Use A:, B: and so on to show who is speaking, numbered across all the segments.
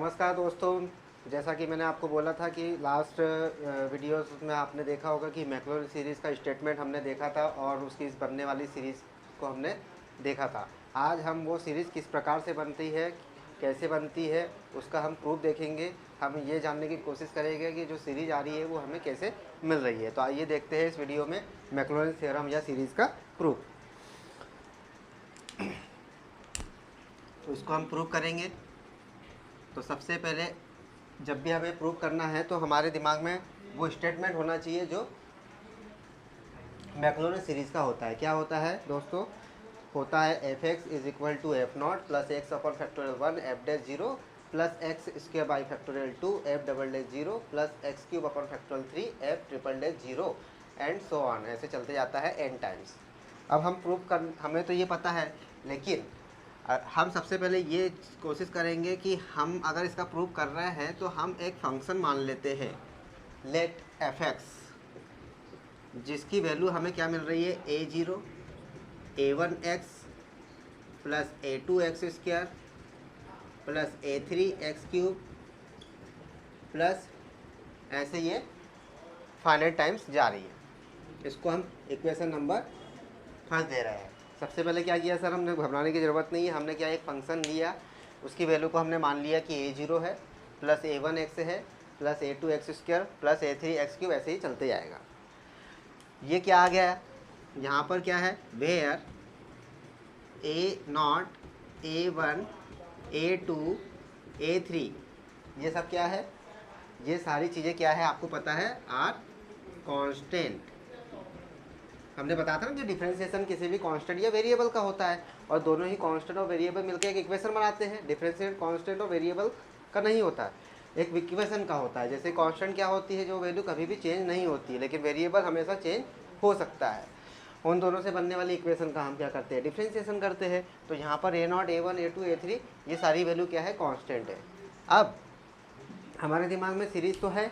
A: नमस्कार दोस्तों, जैसा कि मैंने आपको बोला था कि लास्ट वीडियोस में आपने देखा होगा कि मैक्लोरन सीरीज़ का स्टेटमेंट हमने देखा था और उसकी इस बनने वाली सीरीज़ को हमने देखा था। आज हम वो सीरीज़ किस प्रकार से बनती है, कैसे बनती है, उसका हम प्रूफ देखेंगे। हम ये जानने की कोशिश करेंगे कि जो सीरीज़ आ रही है वो हमें कैसे मिल रही है। तो आइए देखते हैं इस वीडियो में मैक्लोरन थ्योरम या सीरीज़ का प्रूफ। तो इसको हम प्रूव करेंगे। तो सबसे पहले जब भी हमें प्रूव करना है तो हमारे दिमाग में वो स्टेटमेंट होना चाहिए जो मैक्लोरन सीरीज़ का होता है। क्या होता है दोस्तों? होता है f x is equal to f naught plus x upon factorial 1 f dash 0 plus x square by factorial 2 f double dash 0 plus x cube upon factorial 3 f triple dash 0 and so on. ऐसे चलते जाता है n times. अब हम prove कर, हमें तो ये पता है, लेकिन हम सबसे पहले ये कोशिश करेंगे कि हम अगर इसका प्रूव कर रहे हैं तो हम एक फंक्शन मान लेते हैं लेट एफ एक्स, जिसकी वैल्यू हमें क्या मिल रही है a0 a1x plus a2x square plus a3x cube plus ऐसे ये फाइनाइट टाइम्स जा रही है। इसको हम इक्वेशन नंबर फर्स्ट दे रहे हैं। सबसे पहले क्या किया सर, हमने घबराने की ज़रूरत नहीं है। हमने क्या एक फंक्शन लिया, उसकी वैल्यू को हमने मान लिया कि a0 है प्लस a1x है plus a2x square plus a3x cube, ऐसे ही चलते जाएगा। ये क्या आ गया है यहाँ पर? क्या है? Where a0 a1 a2 a3, ये सब क्या है? ये सारी चीज़ें क्या है आपको पता है? Are constant. हमने बताया था ना कि डिफरेंशिएशन किसी भी कांस्टेंट या वेरिएबल का होता है और दोनों ही कांस्टेंट और वेरिएबल मिलकर एक इक्वेशन बनाते हैं। डिफरेंशिएट कांस्टेंट और वेरिएबल का नहीं होता है, एक इक्वेशन का होता है। जैसे कांस्टेंट क्या होती है? जो वैल्यू कभी भी चेंज नहीं होती है, लेकिन वेरिएबल हमेशा चेंज हो सकता है। उन दोनों से बनने वाली इक्वेशन का हम क्या करते हैं? डिफरेंशिएशन करते हैं। तो यहाँ पर a0 a1 a2 a3 ये सारी वैल्यू क्या है? कांस्टेंट है। अब हमारे दिमाग में सीरीज तो है,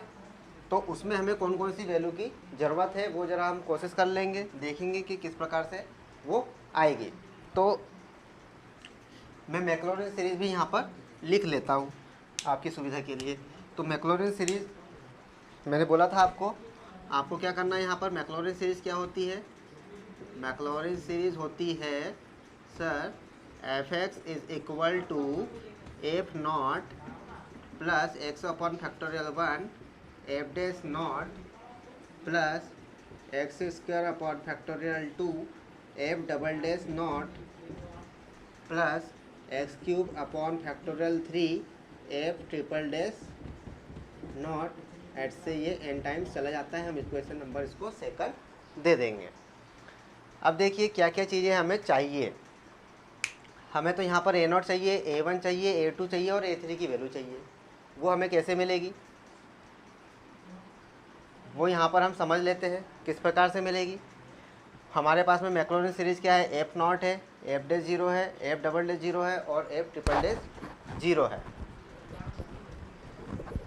A: तो उसमें हमें कौन कौन सी वैल्यू की ज़रूरत है वो ज़रा हम कोशिश कर लेंगे, देखेंगे कि किस प्रकार से वो आएगी। तो मैं मैक्लोरन सीरीज़ भी यहाँ पर लिख लेता हूँ आपकी सुविधा के लिए। तो मैक्लोरन सीरीज़ मैंने बोला था आपको क्या करना है यहाँ पर? मैक्लोरन सीरीज़ क्या होती है? मैक्लोरन सीरीज़ होती है sir f x is equal to f naught plus x upon factorial 1 f dash naught plus x square upon factorial 2 f double dash naught plus x cube upon factorial 3 f triple dash naught. ऐसे ये n times चला जाता है। हम equation number इसको second दे देंगे। अब देखिए क्या क्या चीज़ें हमें चाहिए। हमें तो यहाँ पर a0 चाहिए, a1 चाहिए, a2 चाहिए और a3 की वैल्यू चाहिए। वो हमें कैसे मिलेगी वो यहाँ पर हम समझ लेते हैं किस प्रकार से मिलेगी। हमारे पास में मैक्लोरन सीरीज़ क्या है? एफ नॉट है, एफ डैश 0 है, एफ डबल डैश 0 है और एफ ट्रिपल डैश 0 है।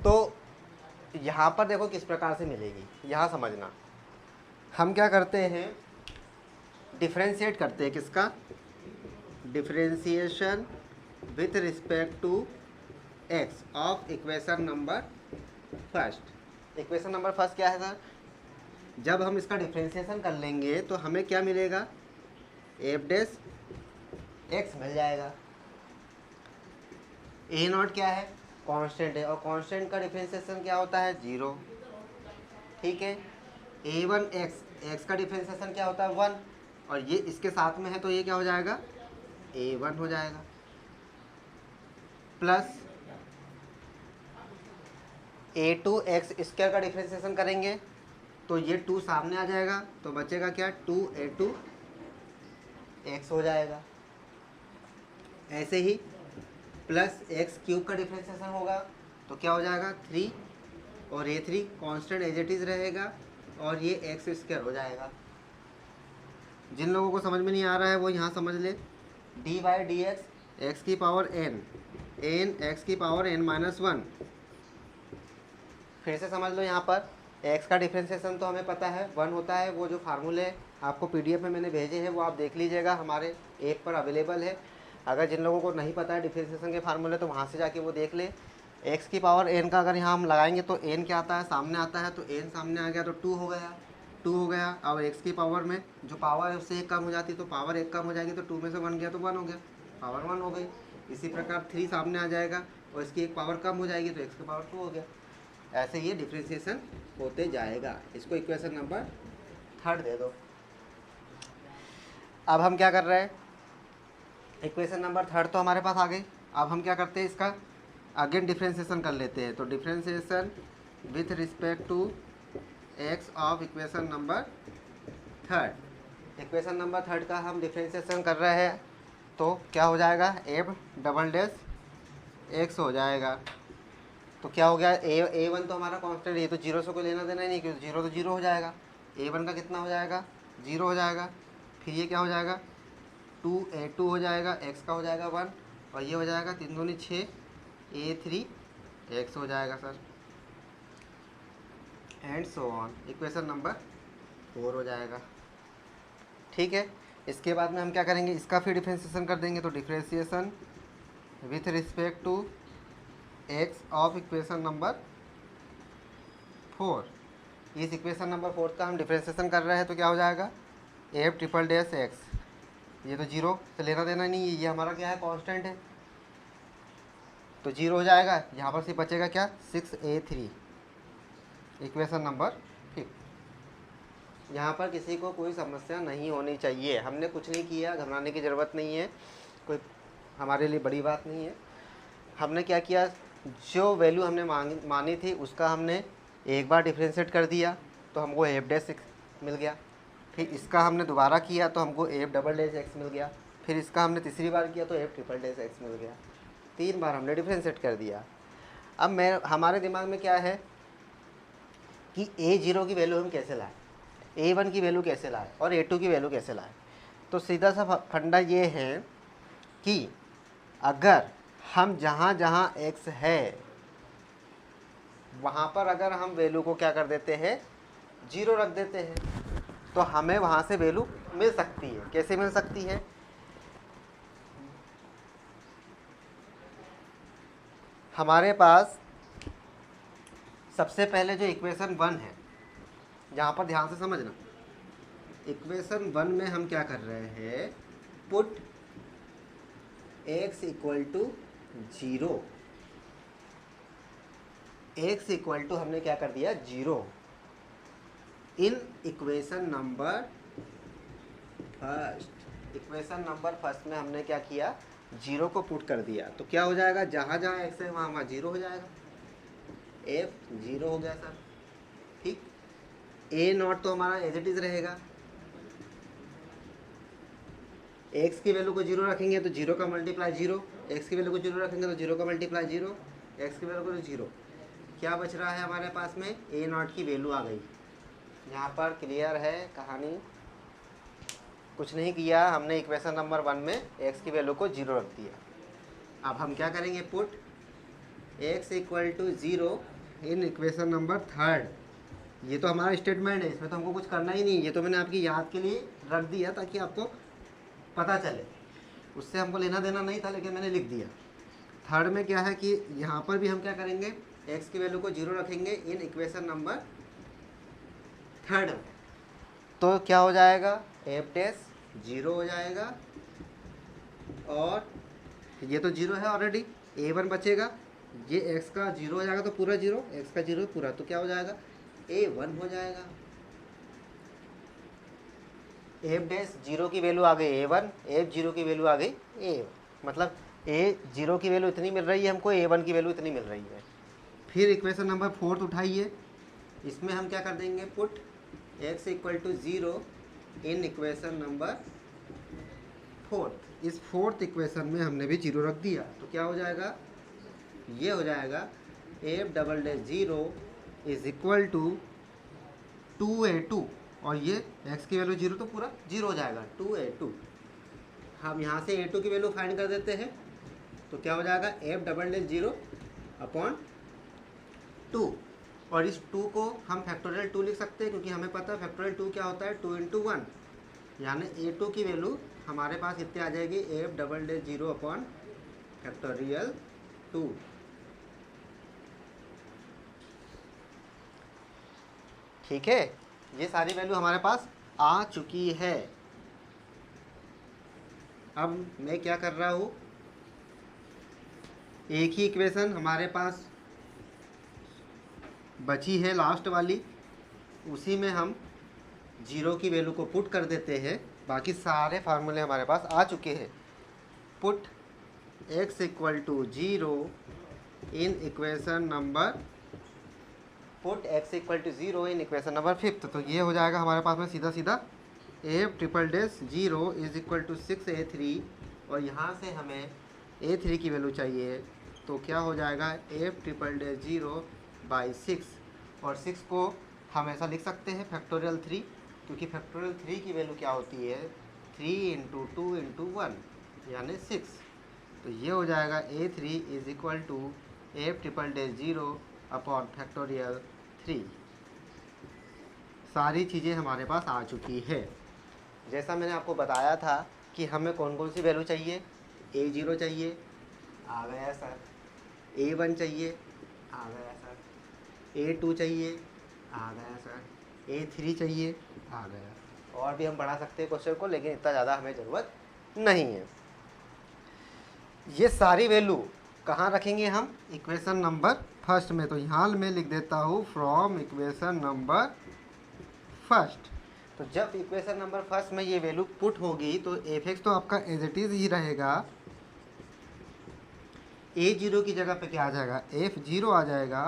A: तो यहाँ पर देखो किस प्रकार से मिलेगी, यहाँ समझना। हम क्या करते हैं? डिफ्रेंशिएट करते हैं। किसका? Differentiation with respect to x of equation number first. Equation number first क्या है सर? जब हम इसका डिफ्रेंशिएशन कर लेंगे तो हमें क्या मिलेगा? एफ डैश एक्स मिल जाएगा। ए नॉट क्या है? कांस्टेंट है और कांस्टेंट का डिफ्रेंशिएशन क्या होता है? 0। ठीक है। a1 एक्स का डिफ्रेंशिएशन क्या होता है? 1 और ये इसके साथ में है तो ये क्या हो जाएगा? a1 हो जाएगा प्लस a2 एक्स स्क्वायर का डिफ्रेंशिएशन करेंगे तो ये 2 सामने आ जाएगा तो बचेगा क्या? 2a2 एक्स हो जाएगा। ऐसे ही प्लस एक्स क्यूब का डिफ्रेंशिएशन होगा तो क्या हो जाएगा? 3 और a3 constant as it is रहेगा और ये एक्स स्क्वायर हो जाएगा। जिन लोगों को समझ में नहीं आ रहा है वो यहाँ समझ ले। D by D x x की पावर एन एक्स की पावर n-1। फिर से समझ लो, यहाँ पर एक्स का डिफ्रेंशिएशन तो हमें पता है 1 होता है। वो जो फार्मूले आपको पीडीएफ में मैंने भेजे हैं वो आप देख लीजिएगा, हमारे ऐप पर अवेलेबल है। अगर जिन लोगों को नहीं पता है डिफ्रेंशिएशन के फार्मूले तो वहाँ से जाके वो देख ले। एक्स की पावर एन का अगर यहाँ हम लगाएंगे तो एन क्या आता है, सामने आता है, तो एन सामने आ गया तो 2 हो गया, 2 हो गया। अब एक्स की पावर में जो पावर है उससे 1 कम हो जाती है, तो पावर 1 कम हो जाएगी, तो 2 में से 1 गया तो 1 हो गया, पावर 1 हो गई। इसी प्रकार 3 सामने आ जाएगा और इसकी एक पावर कम हो जाएगी तो एक्स की पावर 2 हो गया। ऐसे ये डिफ्रेंसिएशन होते जाएगा। इसको इक्वेशन नंबर 3 दे दो। अब हम क्या कर रहे हैं, इक्वेशन नंबर 3 तो हमारे पास आ गई। अब हम क्या करते हैं, इसका अगेन डिफ्रेंसिएशन कर लेते हैं। तो differentiation with respect to x of equation number 3। Equation number 3 का हम डिफ्रेंसिएशन कर रहे हैं तो क्या हो जाएगा, एफ डबल डैश एक्स हो जाएगा। तो क्या हो गया, ए वन तो हमारा कांस्टेंट है, ये तो जीरो से कोई लेना देना ही नहीं, क्योंकि जीरो तो जीरो हो जाएगा। ए वन का कितना हो जाएगा, 0 हो जाएगा। फिर ये क्या हो जाएगा, 2a2 हो जाएगा, एक्स का हो जाएगा 1, और ये हो जाएगा 3 दूनी 6, a3 एक्स हो जाएगा sir, and so on. Equation number 4 हो जाएगा। ठीक है, इसके बाद में हम क्या करेंगे, इसका फिर डिफ्रेंसिएशन कर देंगे। तो differentiation with respect to x of equation number 4। इस इक्वेशन नंबर 4 का हम डिफ्रेंसिएशन कर रहे हैं तो क्या हो जाएगा, एफ ट्रिपल डैश एक्स, ये तो जीरो से लेना देना नहीं है, ये हमारा क्या है, कांस्टेंट है, तो जीरो हो जाएगा। यहाँ पर सिर्फ बचेगा क्या, 6a3, इक्वेशन नंबर 5। यहाँ पर किसी को कोई समस्या नहीं होनी चाहिए, हमने कुछ नहीं किया, घबराने की ज़रूरत नहीं है, कोई हमारे लिए बड़ी बात नहीं है। हमने क्या किया, जो वैल्यू हमने मानी थी उसका हमने एक बार डिफ्रेंशिएट कर दिया तो हमको एफ डैश एक्स मिल गया। फिर इसका हमने दोबारा किया तो हमको एफ डबल डैश एक्स मिल गया। फिर इसका हमने तीसरी बार किया तो एफ ट्रिपल डैश एक्स मिल गया। 3 बार हमने डिफ्रेंशिएट कर दिया। अब हमारे दिमाग में क्या है कि a0 की वैल्यू हम कैसे लाएं, a1 की वैल्यू कैसे लाएं और a2 की वैल्यू कैसे लाएं। तो सीधा सा फंडा ये है कि अगर हम जहाँ जहाँ x है वहाँ पर अगर हम वैल्यू को क्या कर देते हैं, 0 रख देते हैं, तो हमें वहाँ से वैल्यू मिल सकती है। कैसे मिल सकती है, हमारे पास सबसे पहले जो इक्वेशन 1 है, यहाँ पर ध्यान से समझना, इक्वेशन 1 में हम क्या कर रहे हैं, put x equal to 0, x equal to हमने क्या कर दिया, 0 in equation number first. Equation number first में हमने क्या किया, 0 को पुट कर दिया। तो क्या हो जाएगा, जहाँ जहाँ x है वहाँ वहाँ 0 हो जाएगा, f 0 हो गया सर। ठीक, a नॉट तो हमारा एज इट इज रहेगा, x की वैल्यू को 0 रखेंगे तो 0 का मल्टीप्लाई 0, x की वैल्यू को 0 रखेंगे तो 0 का मल्टीप्लाई 0, x की वैल्यू को 0। क्या बच रहा है हमारे पास में, a नॉट की वैल्यू आ गई। यहाँ पर क्लियर है कहानी, कुछ नहीं किया हमने, इक्वेशन नंबर 1 में x की वैल्यू को 0 रख दिया। अब हम क्या करेंगे, put x equal to 0 in equation number 3। ये तो हमारा स्टेटमेंट है, इसमें तो हमको कुछ करना ही नहीं, ये तो मैंने आपकी याद के लिए रख दिया ताकि आपको पता चले, उससे हमको लेना देना नहीं था, लेकिन मैंने लिख दिया। 3 में क्या है कि यहाँ पर भी हम क्या करेंगे, x की वैल्यू को 0 रखेंगे इन इक्वेशन नंबर 3। तो क्या हो जाएगा, एफ डैश 0 हो जाएगा, और ये तो 0 है ऑलरेडी, a1 बचेगा, ये x का 0 हो जाएगा तो पूरा 0, x का 0 पूरा, तो क्या हो जाएगा, a1 हो जाएगा। एफ डैश 0 की वैल्यू आ गई a1, एफ 0 की वैल्यू आ गई a, मतलब a0 की वैल्यू इतनी मिल रही है हमको, a1 की वैल्यू इतनी मिल रही है। फिर इक्वेशन नंबर 4 उठाइए, इसमें हम क्या कर देंगे, put x equal to 0 in equation number 4। इस 4th इक्वेशन में हमने भी 0 रख दिया, तो क्या हो जाएगा, ये हो जाएगा f double dash 0 is equal to 2a2, और ये x की वैल्यू 0 तो पूरा 0 हो जाएगा, 2a2। हम यहाँ से a2 की वैल्यू फाइंड कर देते हैं, तो क्या हो जाएगा, एफ डबल डैश 0 अपॉन 2, और इस 2 को हम फैक्टोरियल 2 लिख सकते हैं, क्योंकि हमें पता है फैक्टोरियल 2 क्या होता है, 2 × 1, यानी a2 की वैल्यू हमारे पास इतने आ जाएगी, F double dash 0 upon factorial 2। ठीक है, ये सारी वैल्यू हमारे पास आ चुकी है। अब मैं क्या कर रहा हूँ, एक ही इक्वेशन हमारे पास बची है लास्ट वाली, उसी में हम जीरो की वैल्यू को पुट कर देते हैं। बाकी सारे फार्मूले हमारे पास आ चुके हैं। Put x equal to 0 in equation number, put x equal to 0 in equation number 5। तो ये हो जाएगा हमारे पास में सीधा सीधा f triple dash 0 is equal to 6a3, और यहाँ से हमें a3 की वैल्यू चाहिए, तो क्या हो जाएगा f ट्रिपल डैश 0 बाई 6, और 6 को हम ऐसा लिख सकते हैं फैक्टोरियल 3, क्योंकि फैक्टोरियल 3 की वैल्यू क्या होती है 3 इंटू 2 इंटू 1 यानी 6। तो ये हो जाएगा a3 is equal to f triple dash 0 upon factorial 3। सारी चीज़ें हमारे पास आ चुकी है। जैसा मैंने आपको बताया था कि हमें कौन कौन सी वैल्यू चाहिए, a0 चाहिए, आ गया सर, a1 चाहिए, आ गया सर, a2 चाहिए, आ गया सर, a3 चाहिए, आ गया। और भी हम बढ़ा सकते हैं क्वेश्चन को, लेकिन इतना ज़्यादा हमें ज़रूरत नहीं है। ये सारी वैल्यू कहाँ रखेंगे हम, इक्वेशन नंबर फर्स्ट में। तो यहाँ मैं लिख देता हूँ फ्रॉम इक्वेशन नंबर फर्स्ट। तो जब इक्वेशन नंबर फर्स्ट में ये वैल्यू पुट होगी तो f(x) तो आपका एज इट इज़ ही रहेगा। a0 की जगह पे क्या आ जाएगा, f0 आ जाएगा,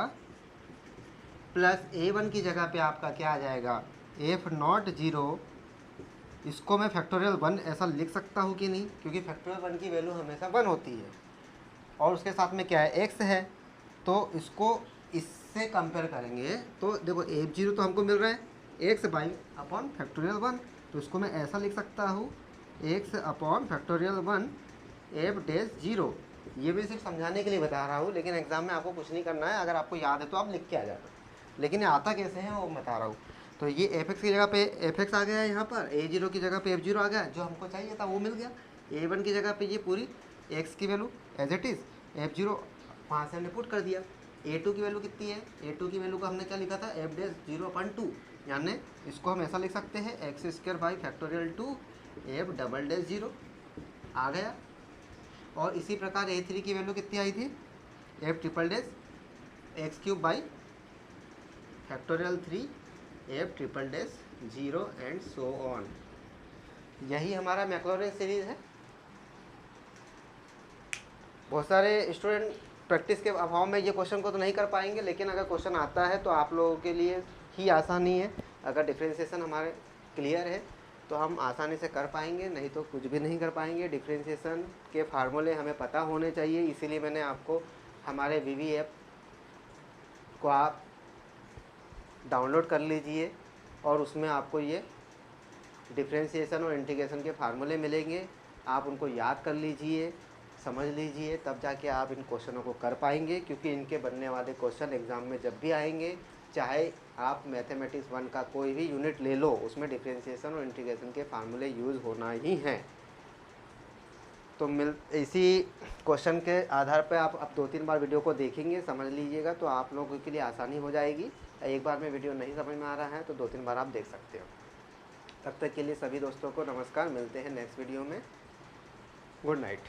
A: प्लस a1 की जगह पे आपका क्या आ जाएगा, f0। इसको मैं फैक्टोरियल 1 ऐसा लिख सकता हूँ कि नहीं, क्योंकि फैक्टोरियल 1 की वैल्यू हमेशा 1 होती है, और उसके साथ में क्या है x है, तो इसको इससे कंपेयर करेंगे तो देखो f0 तो हमको मिल रहा है x बाई अपॉन फैक्टोरियल 1, तो इसको मैं ऐसा लिख सकता हूँ x upon factorial 1 f dash 0। ये भी सिर्फ समझाने के लिए बता रहा हूँ, लेकिन एग्जाम में आपको कुछ नहीं करना है, अगर आपको याद है तो आप लिख के आ जाना, लेकिन ये आता कैसे है वो बता रहा हूँ। तो ये f(x) की जगह पे f(x) आ गया है, यहाँ पर a0 की जगह पे f0 आ गया, जो हमको चाहिए था वो मिल गया। a1 की जगह पे ये पूरी x की value as it is, f0 वहाँ से हमने पुट कर दिया। a2 की वैल्यू कितनी है, a2 की वैल्यू को हमने क्या लिखा था f डैश 0/2, यानी इसको हम ऐसा लिख सकते हैं x² by factorial 2 f double dash 0 आ गया। और इसी प्रकार a3 की वैल्यू कितनी आई थी, f triple dash x³ by factorial 3 f triple dash 0 and so on. यही हमारा मैक्लॉरिन सीरीज़ है। बहुत सारे स्टूडेंट प्रैक्टिस के अभाव में ये क्वेश्चन को तो नहीं कर पाएंगे, लेकिन अगर क्वेश्चन आता है तो आप लोगों के लिए ही आसानी है। अगर डिफ्रेंशिएशन हमारे क्लियर है तो हम आसानी से कर पाएंगे, नहीं तो कुछ भी नहीं कर पाएंगे। डिफ्रेंशिएशन के फार्मूले हमें पता होने चाहिए, इसीलिए मैंने आपको हमारे वीवी ऐप को आप डाउनलोड कर लीजिए, और उसमें आपको ये डिफ्रेंशिएशन और इंटीग्रेशन के फार्मूले मिलेंगे। आप उनको याद कर लीजिए, समझ लीजिए, तब जाके आप इन क्वेश्चनों को कर पाएंगे, क्योंकि इनके बनने वाले क्वेश्चन एग्ज़ाम में जब भी आएंगे, चाहे आप मैथमेटिक्स 1 का कोई भी यूनिट ले लो, उसमें डिफ्रेंशिएशन और इंटीग्रेशन के फार्मूले यूज़ होना ही हैं। तो इसी क्वेश्चन के आधार पर आप अब 2-3 बार वीडियो को देखेंगे, समझ लीजिएगा, तो आप लोगों के लिए आसानी हो जाएगी। एक बार में वीडियो नहीं समझ में आ रहा है तो 2-3 बार आप देख सकते हो। तब तक के लिए सभी दोस्तों को नमस्कार, मिलते हैं नेक्स्ट वीडियो में। Good night.